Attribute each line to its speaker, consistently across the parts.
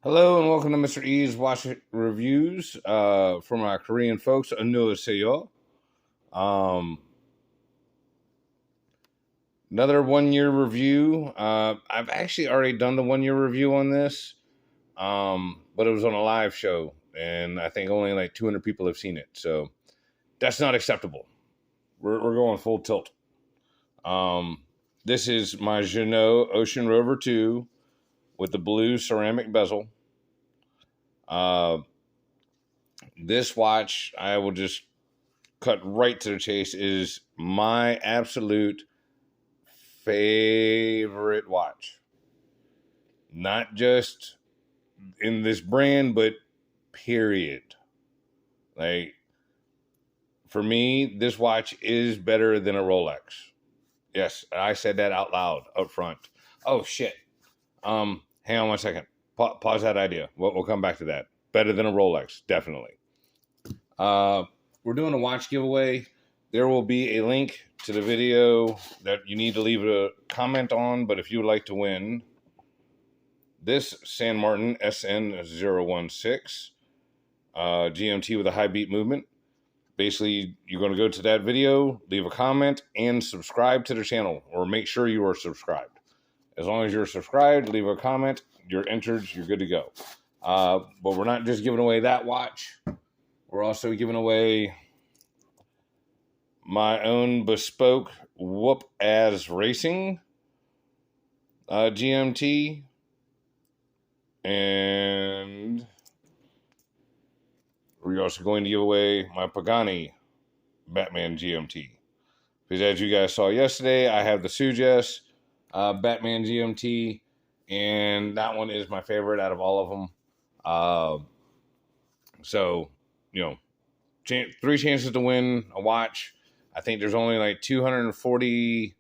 Speaker 1: Hello and welcome to Mr. E's Watch Reviews for my Korean folks. 안녕하세요. Another 1 year review. I've actually already done the 1 year review on this, but it was on a live show, and I think only like 200 people have seen it. So that's not acceptable. We're going full tilt. This is my Ginault Ocean Rover 2 with the blue ceramic bezel. This watch, I will just cut right to the chase, is my absolute favorite watch. Not just in this brand, but period. Like, for me, this watch is better than a Rolex. Yes, I said that out loud up front. Oh, shit. Hang on 1 second. Pause that idea. We'll come back to that. Better than a Rolex, definitely. We're doing a watch giveaway. There will be a link to the video that you need to leave a comment on, but if you would like to win this San Martin SN016 GMT with a high beat movement, basically you're going to go to that video, leave a comment, and subscribe to the channel, or make sure you are subscribed. As long as you're subscribed, leave a comment, you're entered, you're good to go. But we're not just giving away that watch. We're also giving away my own bespoke whoop-ass racing GMT. And we're also going to give away my Pagani Batman GMT. Because as you guys saw yesterday, I have the Suggest Batman GMT. And that one is my favorite out of all of them. So, you know, 3 chances to win a watch. I think there's only like 240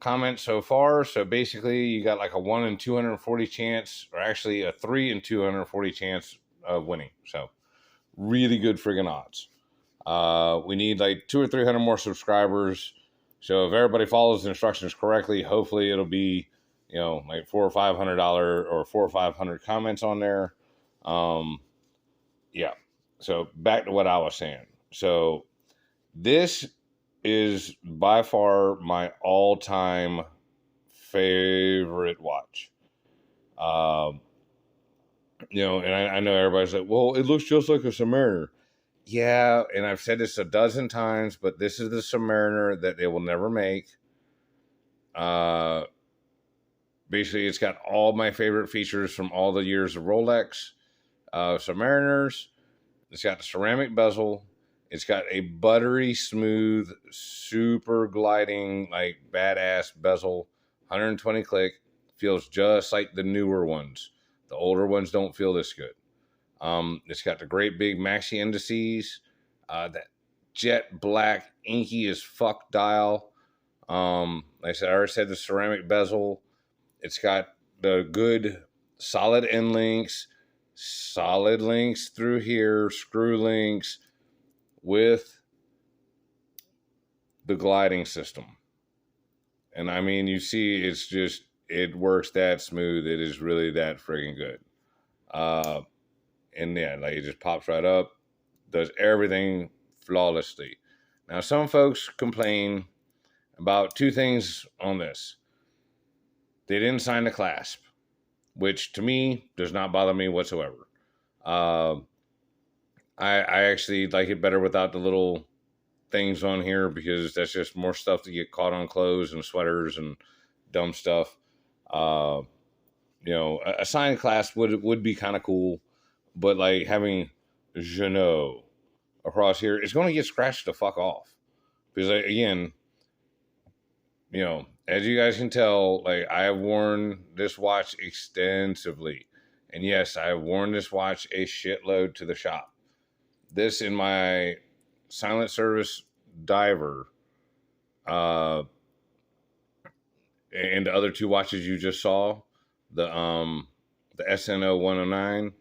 Speaker 1: comments so far. So basically you got like a 1 in 240 chance, or actually a 3 in 240 chance of winning. So really good friggin' odds. We need like 200 or 300 more subscribers. So if everybody follows the instructions correctly, hopefully it'll be, you know, like $400 or $500 or 400 or 500 comments on there. Yeah. So back to what I was saying. So this is by far my all-time favorite watch. You know, and I know everybody's like, well, it looks just like a Submariner. Yeah, and I've said this a dozen times, but this is the Submariner that they will never make. Basically, it's got all my favorite features from all the years of Rolex Submariners. It's got the ceramic bezel. It's got a buttery smooth, super gliding, like badass bezel. 120 click. Feels just like the newer ones. The older ones don't feel this good. It's got the great big maxi indices. That jet black, inky as fuck dial. Like I said, I already said the ceramic bezel. It's got the good solid end links. Solid links through here, screw links with the gliding system. And I mean, you see, it's just, it works that smooth. It is really that friggin' good. And yeah, like it just pops right up, does everything flawlessly. Now, some folks complain about 2 things on this. They didn't sign the clasp, which to me does not bother me whatsoever. I actually like it better without the little things on here, because that's just more stuff to get caught on clothes and sweaters and dumb stuff. You know, a signed clasp would be kind of cool, but like having Juno across here, it's going to get scratched the fuck off. Because again, you know, as you guys can tell, like I have worn this watch extensively. And yes, I have worn this watch a shitload to the shop. This in my silent service diver, and the other 2 watches you just saw, the SNO109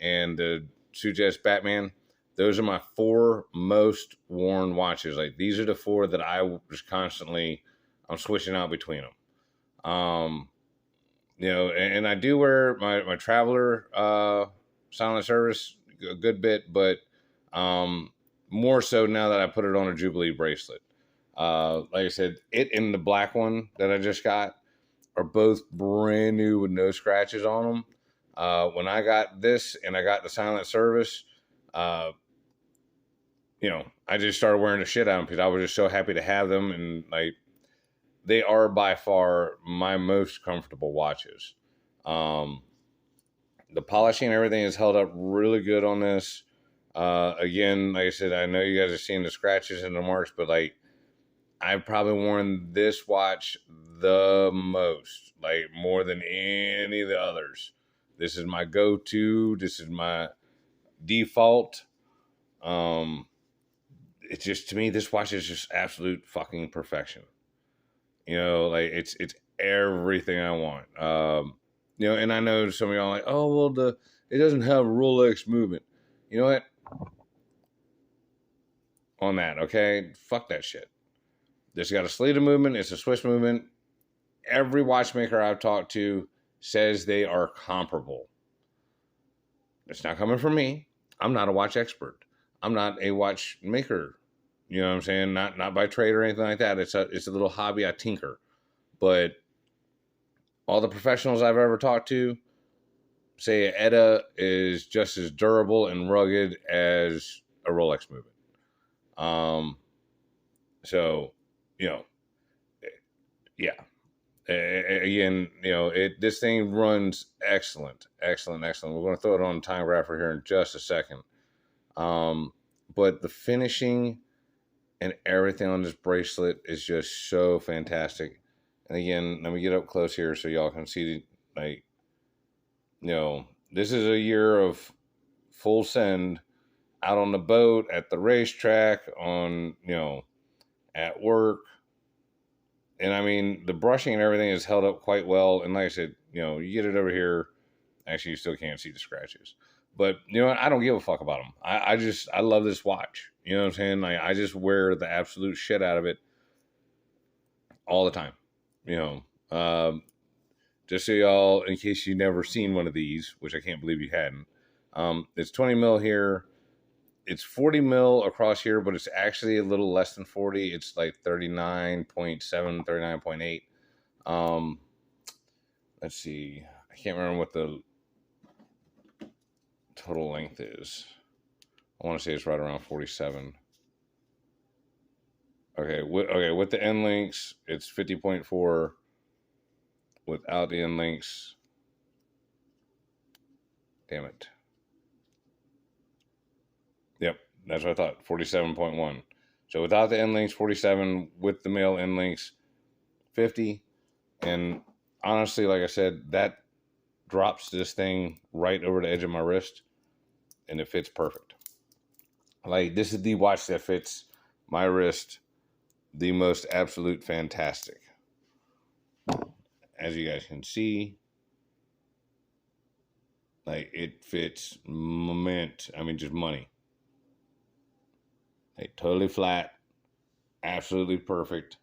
Speaker 1: and the Suggest Batman, those are my 4 most worn watches. Like these are the 4 that I was constantly, I'm switching out between them. You know, and I do wear my Traveler silent service a good bit, but more so now that I put it on a Jubilee bracelet. Like I said, it and the black one that I just got are both brand new with no scratches on them. When I got this and I got the silent service, you know, I just started wearing the shit out of them because I was just so happy to have them, and like they are by far my most comfortable watches. Um, the polishing and everything has held up really good on this. Again, like I said, I know you guys are seeing the scratches and the marks, but like I've probably worn this watch the most, like more than any of the others. This is my go-to. This is my default. It's just, to me, this watch is just absolute fucking perfection. You know, like it's everything I want. You know, and I know some of y'all are like, oh well, it doesn't have Rolex movement. You know what? On that, okay, fuck that shit. This got a Sleeta movement. It's a Swiss movement. Every watchmaker I've talked to says they are comparable. It's not coming from me. I'm not a watch expert. I'm not a watchmaker. You know what I'm saying? Not by trade or anything like that. It's a little hobby. I tinker. But all the professionals I've ever talked to say an ETA is just as durable and rugged as a Rolex movement. So, you know, yeah. Again, you know, this thing runs excellent. We're going to throw it on Timegrapher here in just a second. But the finishing and everything on this bracelet is just so fantastic. And again, let me get up close here so y'all can see, like, you know, this is a year of full send out on the boat, at the racetrack, on, you know, at work. And I mean, the brushing and everything is held up quite well. And like I said, you know, you get it over here. Actually, you still can't see the scratches. But, you know what? I don't give a fuck about them. I love this watch. You know what I'm saying? Like, I just wear the absolute shit out of it all the time. You know, just so y'all, in case you never seen one of these, which I can't believe you hadn't. It's 20 mil here. It's 40 mil across here, but it's actually a little less than 40. It's like 39.7, 39.8. Let's see. I can't remember what the total length is. I want to say it's right around 47. Okay, with the end links, it's 50.4. Without the end links, damn it. Yep, that's what I thought, 47.1. So without the end links, 47. With the male end links, 50. And honestly, like I said, that drops this thing right over the edge of my wrist, and it fits perfect. Like, this is the watch that fits my wrist the most absolute fantastic. As you guys can see, like, it fits just money. Like, totally flat, absolutely perfect.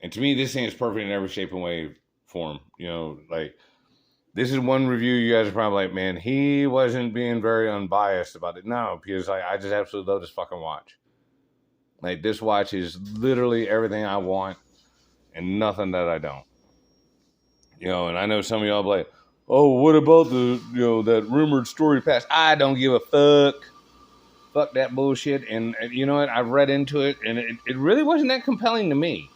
Speaker 1: And to me, this thing is perfect in every shape and way form. You know, like, this is one review you guys are probably like, man, he wasn't being very unbiased about it. No, because like, I just absolutely love this fucking watch. Like, this watch is literally everything I want and nothing that I don't. You know, and I know some of y'all be like, oh, what about the, you know, that rumored story past? I don't give a fuck. Fuck that bullshit. And you know what? I've read into it, and it really wasn't that compelling to me.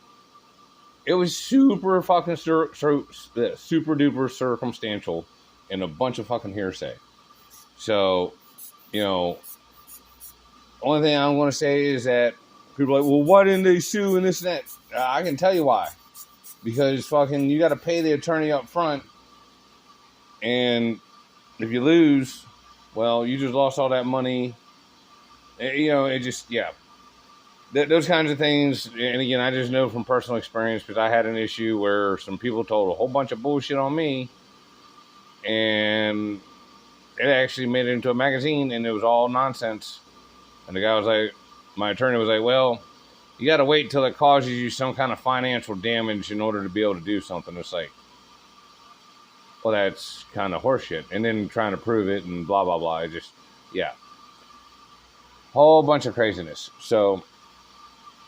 Speaker 1: It was super fucking super duper circumstantial and a bunch of fucking hearsay. So, you know, only thing I want to say is that people are like, well, why didn't they sue and this and that? I can tell you why. Because fucking, you got to pay the attorney up front. And if you lose, well, you just lost all that money. You know, it just, yeah. Those kinds of things, and again, I just know from personal experience because I had an issue where some people told a whole bunch of bullshit on me, and it actually made it into a magazine, and it was all nonsense. And the guy was like, my attorney was like, well, you got to wait until it causes you some kind of financial damage in order to be able to do something. It's like, well, that's kind of horseshit. And then trying to prove it and blah, blah, blah. It just, yeah. Whole bunch of craziness. So,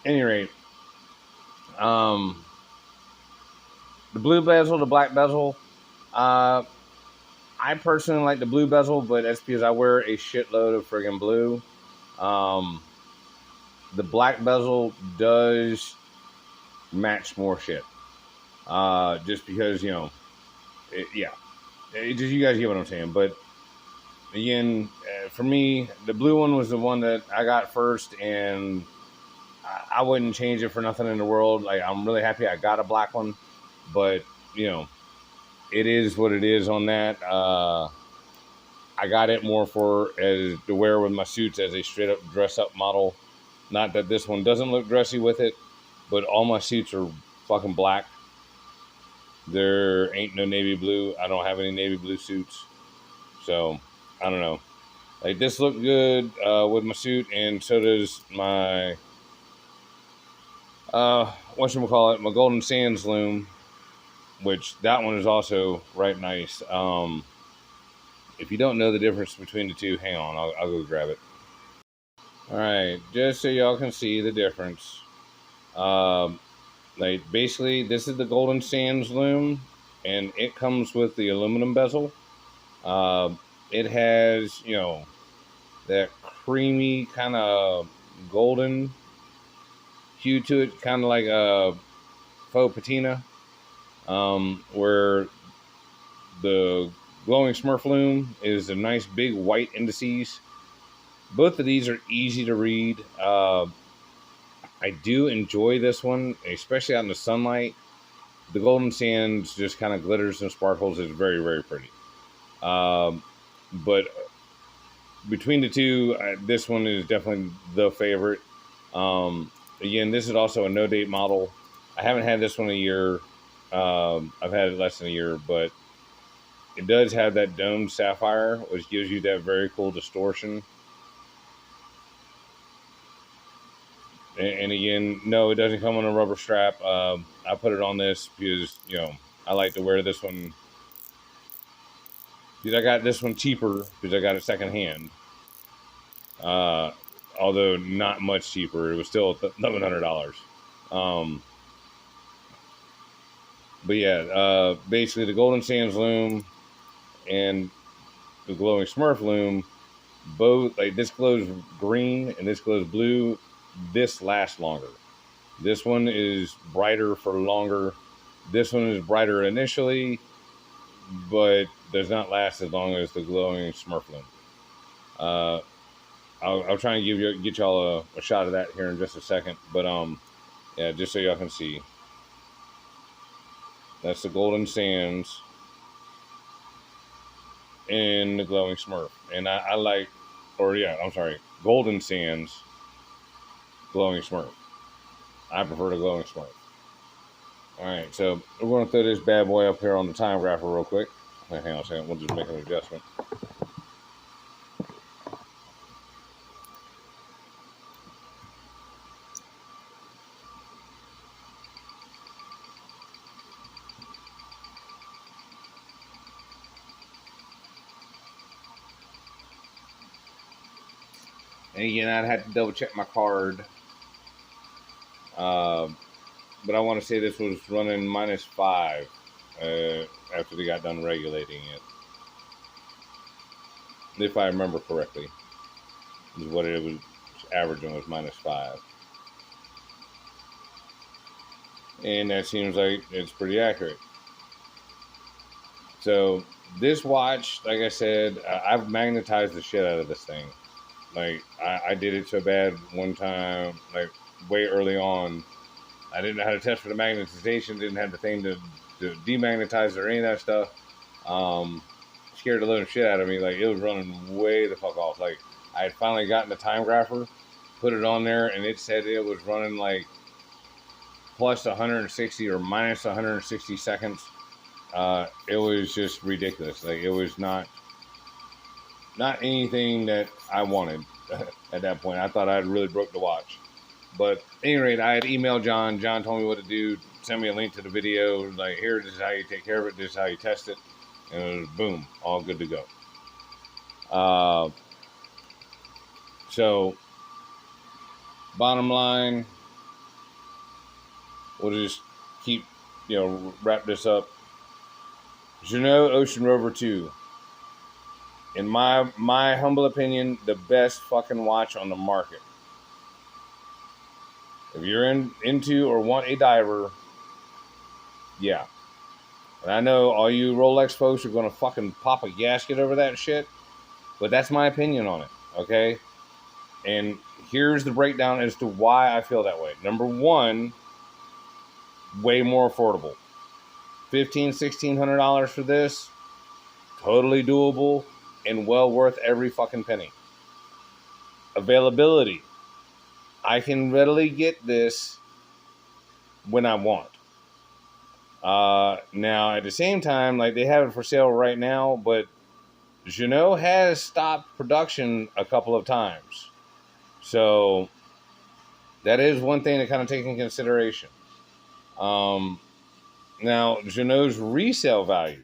Speaker 1: at any rate, the blue bezel, the black bezel, I personally like the blue bezel, but that's because I wear a shitload of friggin' blue. The black bezel does match more shit. Just because, you know, yeah. Just you guys get what I'm saying. But again, for me, the blue one was the one that I got first, and I wouldn't change it for nothing in the world. Like, I'm really happy I got a black one, but you know, it is what it is on that. I got it more for as to wear with my suits as a straight up dress up model. Not that this one doesn't look dressy with it, but all my suits are fucking black. There ain't no navy blue. I don't have any navy blue suits. So, I don't know. Like, this looked good with my suit, and so does my, whatchamacallit, my Golden Sands loom, which that one is also right nice. If you don't know the difference between the two, hang on, I'll go grab it. All right, just so y'all can see the difference. Like, basically, this is the Golden Sands loom, and it comes with the aluminum bezel. It has, you know, that creamy kind of golden hue to it, kind of like a faux patina, where the glowing Smurf loom is a nice big white indices. Both of these are easy to read. I do enjoy this one, especially out in the sunlight. The Golden Sands just kind of glitters and sparkles. It's very, very pretty. But between the two, this one is definitely the favorite. Again, this is also a no-date model. I haven't had this one a year. I've had it less than a year, but it does have that domed sapphire, which gives you that very cool distortion. And again, no, it doesn't come on a rubber strap. I put it on this because, you know, I like to wear this one. Because I got this one cheaper because I got it secondhand. Although not much cheaper. It was still $1,100. But yeah, basically the Golden Sands loom and the glowing Smurf loom, both, like, this glows green and this glows blue. This lasts longer. This one is brighter for longer. This one is brighter initially, but does not last as long as the glowing Smurf loom. I'll try and get y'all a shot of that here in just a second. But yeah, just so y'all can see. That's the Golden Sands and the glowing Smurf. And I like, or yeah, I'm sorry, Golden Sands, glowing Smurf. I prefer the glowing Smurf. All right, so we're going to throw this bad boy up here on the Timegrapher real quick. Hang on a second, we'll just make an adjustment. And again, I'd have to double check my card. But I want to say this was running -5 after they got done regulating it. If I remember correctly, is what it was averaging, was -5. And that seems like it's pretty accurate. So this watch, like I said, I've magnetized the shit out of this thing. Like, I did it so bad one time, like way early on. I didn't know how to test for the magnetization, didn't have the thing to demagnetize or any of that stuff. Scared the living shit out of me. Like, it was running way the fuck off. Like, I had finally gotten the Timegrapher, put it on there, and it said it was running like plus 160 or minus 160 seconds. It was just ridiculous. Like, it was not anything that I wanted at that point. I thought I had really broke the watch. But at any rate, I had emailed John. John told me what to do. Send me a link to the video. Like, here, this is how you take care of it. This is how you test it. And it was boom, all good to go. Uh, so, bottom line, we'll just keep, wrap this up. Ginault Ocean Rover 2. In my humble opinion, the best fucking watch on the market. If you're into or want a diver, yeah. And I know all you Rolex folks are going to fucking pop a gasket over that shit, but that's my opinion on it, okay? And here's the breakdown as to why I feel that way. Number one, way more affordable. $1,500-$1,600 for this, totally doable and well worth every fucking penny. Availability. I can readily get this when I want. Now, at the same time, like they have it for sale right now, but Juno has stopped production a couple of times. So that is one thing to kind of take in consideration. Now, Juno's resale value.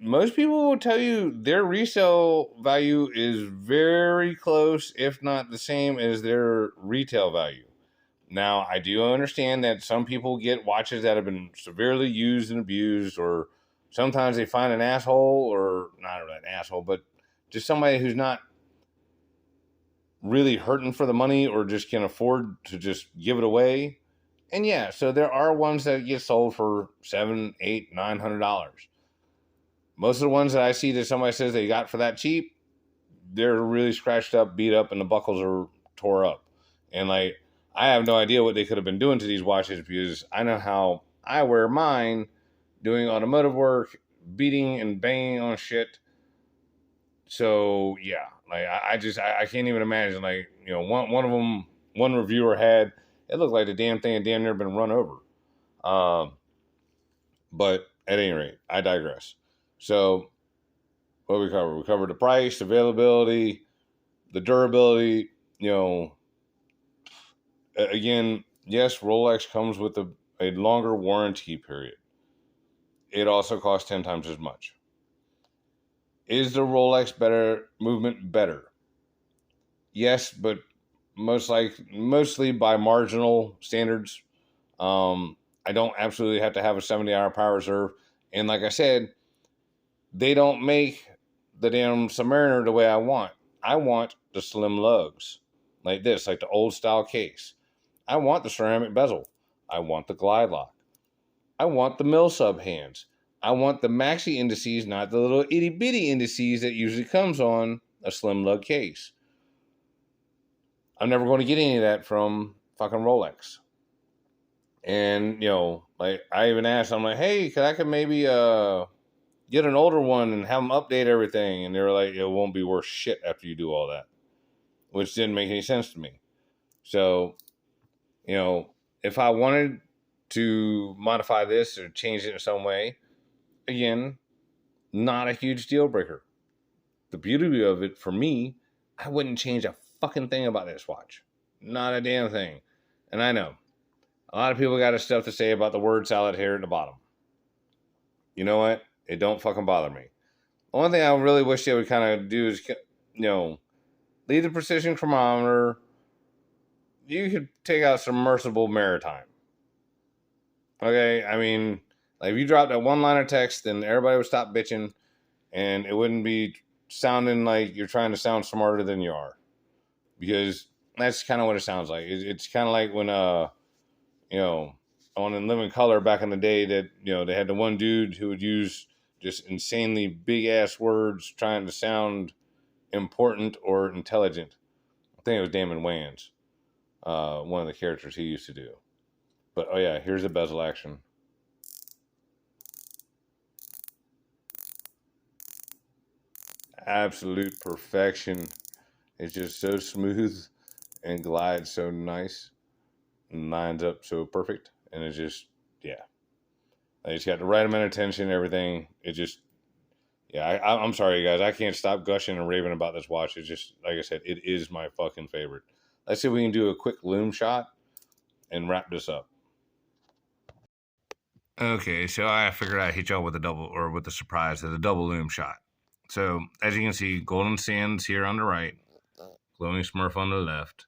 Speaker 1: Most people will tell you their resale value is very close, if not the same as their retail value. Now, I do understand that some people get watches that have been severely used and abused, or sometimes they find an asshole, or not an asshole, but just somebody who's not really hurting for the money or just can afford to just give it away. And yeah, so there are ones that get sold for $700, $800, $900. Most of the ones that I see that somebody says they got for that cheap, they're really scratched up, beat up, and the buckles are tore up. And like, I have no idea what they could have been doing to these watches because I know how I wear mine, doing automotive work, beating and banging on shit. So yeah, like I can't even imagine. Like, one of them, one reviewer had, it looked like the damn thing had damn near been run over. But at any rate, I digress. So what did we cover? We covered the price, availability, the durability. Again, yes, Rolex comes with a longer warranty period. It also costs 10 times as much. Is the Rolex movement better? Yes, but mostly by marginal standards. I don't absolutely have to have a 70-hour power reserve. And like I said, they don't make the damn Submariner the way I want. I want the slim lugs, like this, like the old style case. I want the ceramic bezel. I want the glide lock. I want the mill sub hands. I want the maxi indices, not the little itty bitty indices that usually comes on a slim lug case. I'm never going to get any of that from fucking Rolex. And, like I even asked, I'm like, hey, I could maybe get an older one and have them update everything. And they were like, it won't be worth shit after you do all that, which didn't make any sense to me. So, if I wanted to modify this or change it in some way, again, not a huge deal breaker. The beauty of it for me, I wouldn't change a fucking thing about this watch. Not a damn thing. And I know a lot of people got stuff to say about the word salad here at the bottom. You know what? It don't fucking bother me. The only thing I really wish they would kind of do is, leave the precision chronometer. You could take out submersible maritime. Okay? I mean, like if you drop that one line of text, then everybody would stop bitching and it wouldn't be sounding like you're trying to sound smarter than you are. Because that's kind of what it sounds like. It's kind of like when, on In Living Color back in the day that, they had the one dude who would use just insanely big ass words trying to sound important or intelligent. I think it was Damon Wayans, one of the characters he used to do. But oh yeah, here's the bezel action. Absolute perfection. It's just so smooth and glides so nice and lines up so perfect. And it's just, yeah. It's got the right amount of tension, everything. It just, yeah, I'm sorry, guys. I can't stop gushing and raving about this watch. It's just, like I said, it is my fucking favorite. Let's see if we can do a quick loom shot and wrap this up. Okay, so I figured I'd hit y'all with a double, or with a surprise, of the double loom shot. So as you can see, golden sands here on the right, glowing Smurf on the left.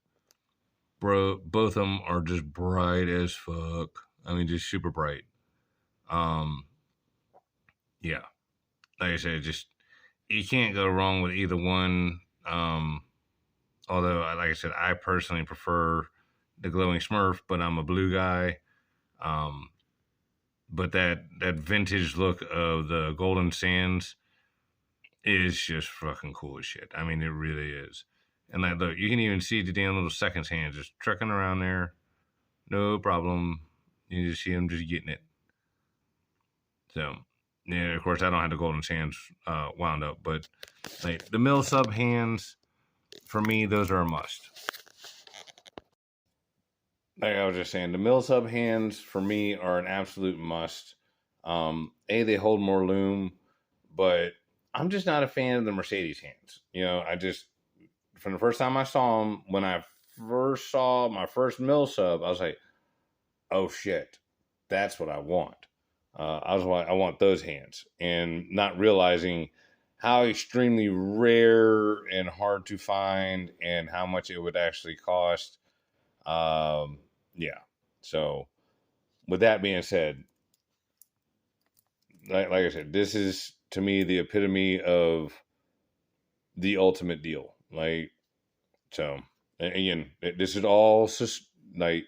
Speaker 1: Bro, both of them are just bright as fuck. I mean, just super bright. Um, yeah, like I said, just you can't go wrong with either one. Although, like I said, I personally prefer the glowing Smurf, but I'm a blue guy. Um, but that vintage look of the golden sands is just fucking cool as shit. I mean, it really is. And like, look, you can even see the damn little seconds hands just trucking around there, no problem. You just see them just getting it. So, yeah, of course, I don't have the golden sands wound up, but like the mill sub hands, for me, those are a must. Like I was just saying, the mill sub hands for me are an absolute must. They hold more loom, but I'm just not a fan of the Mercedes hands. You know, I just from the first time I saw them, when I first saw my first mill sub, I was like, "Oh shit, that's what I want." I want those hands, and not realizing how extremely rare and hard to find, and how much it would actually cost. Yeah. So, with that being said, like I said, this is to me the epitome of the ultimate deal. Like, so again, this is all like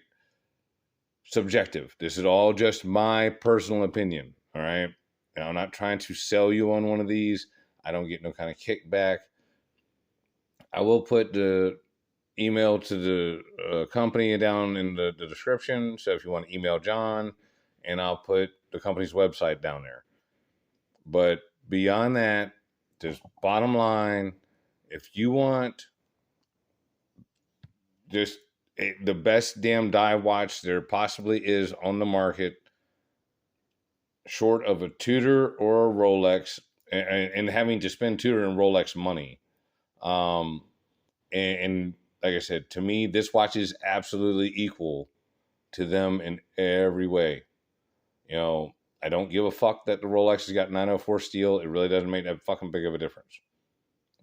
Speaker 1: subjective. This is all just my personal opinion. All right. Now, I'm not trying to sell you on one of these. I don't get no kind of kickback. I will put the email to the company down in the description. So if you want to email John, and I'll put the company's website down there. But beyond that, just bottom line, if you want just the best damn dive watch there possibly is on the market, short of a Tudor or a Rolex, and having to spend Tudor and Rolex money. Um, and like I said, to me, this watch is absolutely equal to them in every way. You know, I don't give a fuck that the Rolex has got 904 steel. It really doesn't make that fucking big of a difference.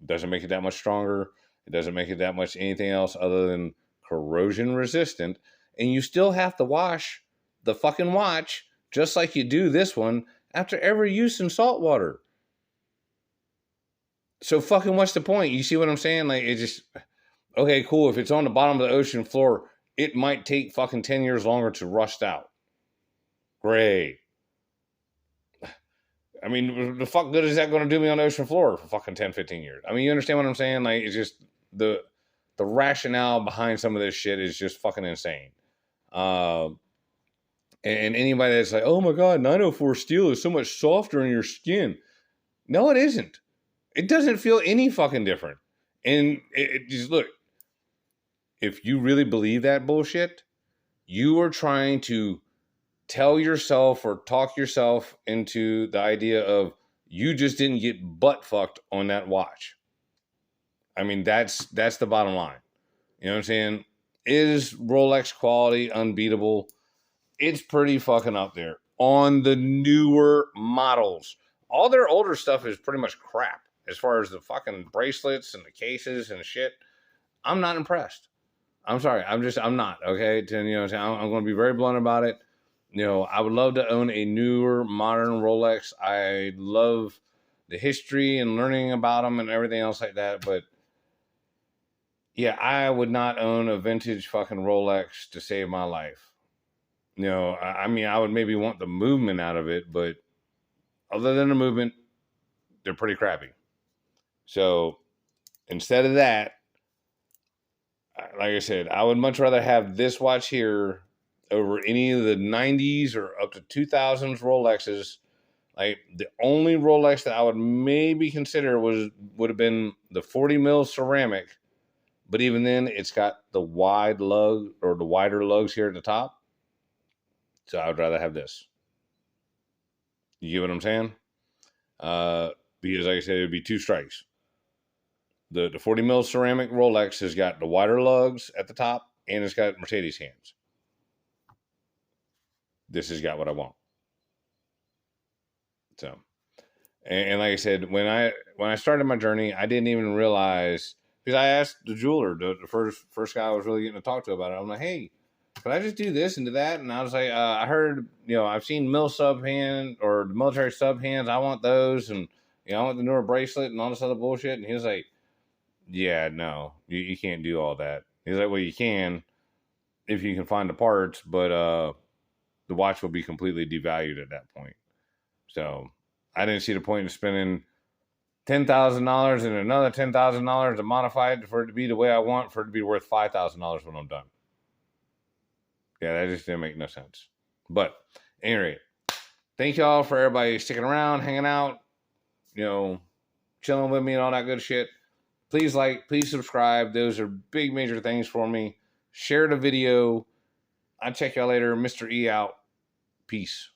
Speaker 1: It doesn't make it that much stronger. It doesn't make it that much anything else other than corrosion resistant. And you still have to wash the fucking watch just like you do this one after every use in salt water. So fucking what's the point? You see what I'm saying? Like, it just, okay, cool. If it's on the bottom of the ocean floor, it might take fucking 10 years longer to rust out. Great. I mean, the fuck good is that going to do me on the ocean floor for fucking 10, 15 years? I mean, you understand what I'm saying? Like, it's just the rationale behind some of this shit is just fucking insane. And anybody that's like, oh my God, 904 steel is so much softer in your skin. No, it isn't. It doesn't feel any fucking different. And it just, look, if you really believe that bullshit, you are trying to tell yourself or talk yourself into the idea of you just didn't get butt fucked on that watch. I mean, that's the bottom line. You know what I'm saying? Is Rolex quality unbeatable? It's pretty fucking up there on the newer models. All their older stuff is pretty much crap as far as the fucking bracelets and the cases and shit. I'm not impressed. I'm sorry. I'm not. Okay. You know, I'm going to be very blunt about it. You know, I would love to own a newer, modern Rolex. I love the history and learning about them and everything else like that. But yeah, I would not own a vintage fucking Rolex to save my life. You know, I mean, I would maybe want the movement out of it, but other than the movement, they're pretty crappy. So instead of that, like I said, I would much rather have this watch here over any of the 90s or up to 2000s Rolexes. Like, the only Rolex that I would maybe consider would have been the 40 mil ceramic, but even then, it's got the wide lug or the wider lugs here at the top. So I would rather have this. You get what I'm saying? Because like I said, it would be two strikes. The 40 mil ceramic Rolex has got the wider lugs at the top, and it's got Mercedes hands. This has got what I want. So, and like I said, when I started my journey, I didn't even realize, because I asked the jeweler, the first guy I was really getting to talk to about it. I'm like, hey, could I just do this and do that? And I was like, I heard, I've seen mill sub hand or the military sub hands. I want those, and I want the newer bracelet and all this other bullshit. And he was like, yeah, no, you can't do all that. He's like, well, you can if you can find the parts, but the watch will be completely devalued at that point. So I didn't see the point in spending $10,000 and another $10,000 to modify it for it to be the way I want, for it to be worth $5,000 when I'm done. Yeah, that just didn't make no sense. But anyway, thank y'all for everybody sticking around, hanging out, chilling with me and all that good shit. Please like, please subscribe. Those are big major things for me. Share the video. I'll check y'all later. Mr. E out. Peace.